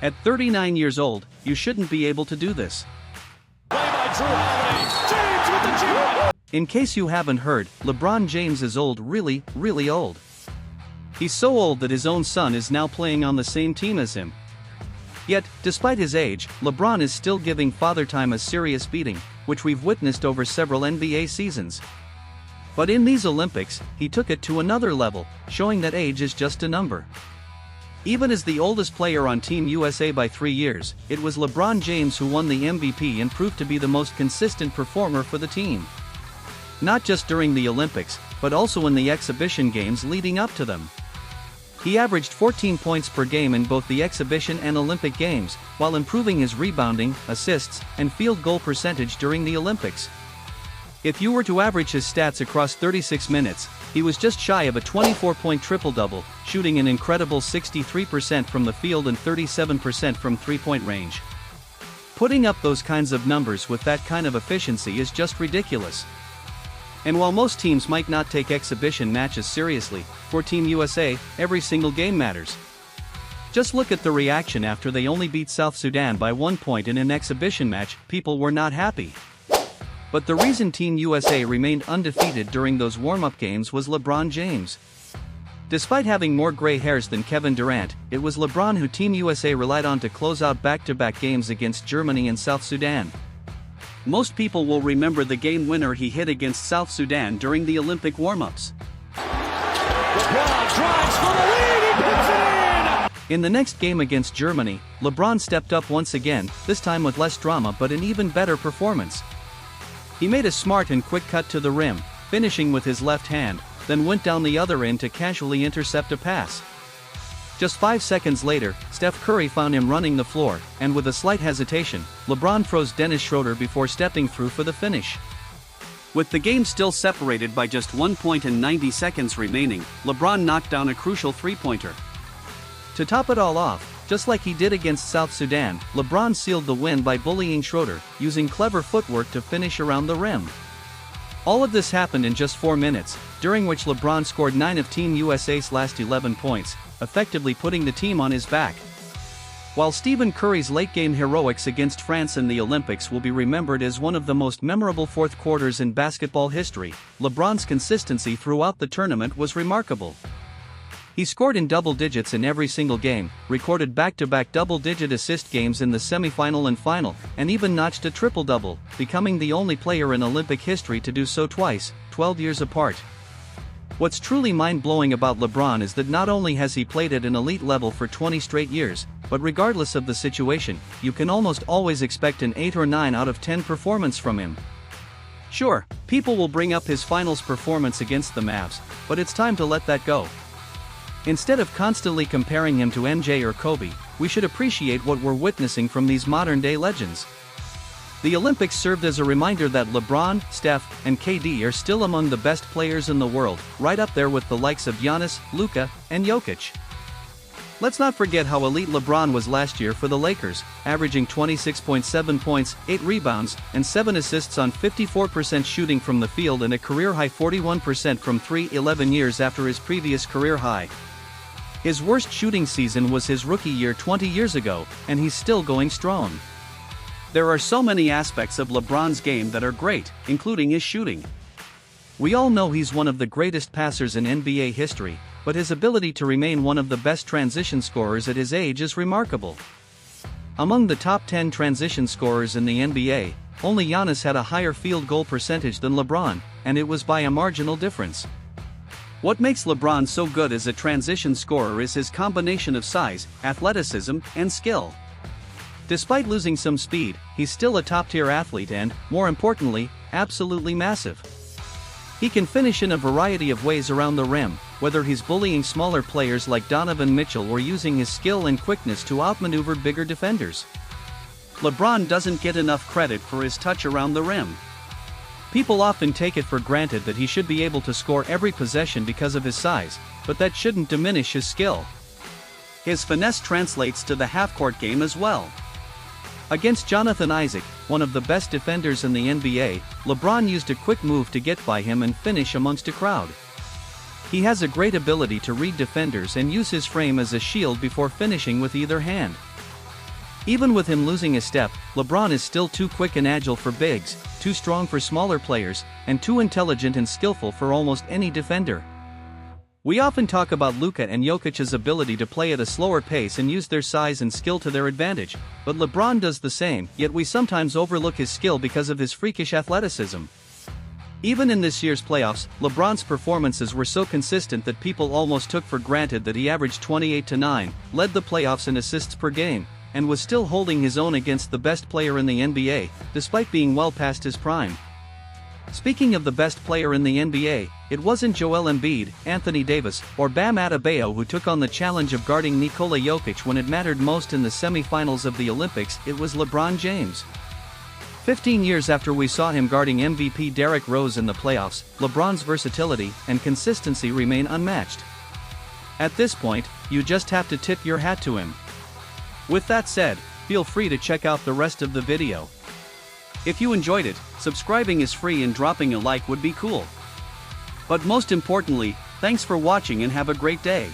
At 39 years old, you shouldn't be able to do this. In case you haven't heard, LeBron James is old, really, really old. He's so old that his own son is now playing on the same team as him. Yet, despite his age, LeBron is still giving Father Time a serious beating, which we've witnessed over several NBA seasons. But in these Olympics, he took it to another level, showing that age is just a number. Even as the oldest player on Team USA by 3 years, it was LeBron James who won the MVP and proved to be the most consistent performer for the team. Not just during the Olympics, but also in the exhibition games leading up to them. He averaged 14 points per game in both the exhibition and Olympic games, while improving his rebounding, assists, and field goal percentage during the Olympics. If you were to average his stats across 36 minutes, he was just shy of a 24-point triple-double, shooting an incredible 63% from the field and 37% from three-point range. Putting up those kinds of numbers with that kind of efficiency is just ridiculous. And while most teams might not take exhibition matches seriously, for Team USA, every single game matters. Just look at the reaction after they only beat South Sudan by 1 point in an exhibition match. People were not happy. But the reason Team USA remained undefeated during those warm-up games was LeBron James. Despite having more gray hairs than Kevin Durant, it was LeBron who Team USA relied on to close out back-to-back games against Germany and South Sudan. Most people will remember the game winner he hit against South Sudan during the Olympic warm-ups. LeBron drives for the lead, he puts it in! In the next game against Germany, LeBron stepped up once again, this time with less drama but an even better performance. He made a smart and quick cut to the rim, finishing with his left hand, then went down the other end to casually intercept a pass. Just 5 seconds later, Steph Curry found him running the floor, and with a slight hesitation, LeBron froze Dennis Schroeder before stepping through for the finish. With the game still separated by just 1 point and 90 seconds remaining, LeBron knocked down a crucial three-pointer. To top it all off, just like he did against South Sudan, LeBron sealed the win by bullying Schroeder, using clever footwork to finish around the rim. All of this happened in just 4 minutes, during which LeBron scored 9 of Team USA's last 11 points, effectively putting the team on his back. While Stephen Curry's late-game heroics against France in the Olympics will be remembered as one of the most memorable fourth quarters in basketball history, LeBron's consistency throughout the tournament was remarkable. He scored in double digits in every single game, recorded back-to-back double-digit assist games in the semifinal and final, and even notched a triple-double, becoming the only player in Olympic history to do so twice, 12 years apart. What's truly mind-blowing about LeBron is that not only has he played at an elite level for 20 straight years, but regardless of the situation, you can almost always expect an 8 or 9 out of 10 performance from him. Sure, people will bring up his finals performance against the Mavs, but it's time to let that go. Instead of constantly comparing him to MJ or Kobe, we should appreciate what we're witnessing from these modern-day legends. The Olympics served as a reminder that LeBron, Steph, and KD are still among the best players in the world, right up there with the likes of Giannis, Luka, and Jokic. Let's not forget how elite LeBron was last year for the Lakers, averaging 26.7 points, 8 rebounds, and 7 assists on 54% shooting from the field and a career-high 41% from 3, 11 years after his previous career high. His worst shooting season was his rookie year 20 years ago, and he's still going strong. There are so many aspects of LeBron's game that are great, including his shooting. We all know he's one of the greatest passers in NBA history, but his ability to remain one of the best transition scorers at his age is remarkable. Among the top 10 transition scorers in the NBA, only Giannis had a higher field goal percentage than LeBron, and it was by a marginal difference. What makes LeBron so good as a transition scorer is his combination of size, athleticism, and skill. Despite losing some speed, he's still a top-tier athlete and, more importantly, absolutely massive. He can finish in a variety of ways around the rim, whether he's bullying smaller players like Donovan Mitchell or using his skill and quickness to outmaneuver bigger defenders. LeBron doesn't get enough credit for his touch around the rim. People often take it for granted that he should be able to score every possession because of his size, but that shouldn't diminish his skill. His finesse translates to the half-court game as well. Against Jonathan Isaac, one of the best defenders in the NBA, LeBron used a quick move to get by him and finish amongst a crowd. He has a great ability to read defenders and use his frame as a shield before finishing with either hand. Even with him losing a step, LeBron is still too quick and agile for bigs, too strong for smaller players, and too intelligent and skillful for almost any defender. We often talk about Luka and Jokic's ability to play at a slower pace and use their size and skill to their advantage, but LeBron does the same, yet we sometimes overlook his skill because of his freakish athleticism. Even in this year's playoffs, LeBron's performances were so consistent that people almost took for granted that he averaged 28-9, led the playoffs in assists per game, and was still holding his own against the best player in the NBA, despite being well past his prime. Speaking of the best player in the NBA, it wasn't Joel Embiid, Anthony Davis, or Bam Adebayo who took on the challenge of guarding Nikola Jokic when it mattered most in the semi-finals of the Olympics. It was LeBron James. 15 years after we saw him guarding MVP Derrick Rose in the playoffs, LeBron's versatility and consistency remain unmatched. At this point, you just have to tip your hat to him. With that said, feel free to check out the rest of the video. If you enjoyed it, subscribing is free and dropping a like would be cool. But most importantly, thanks for watching and have a great day.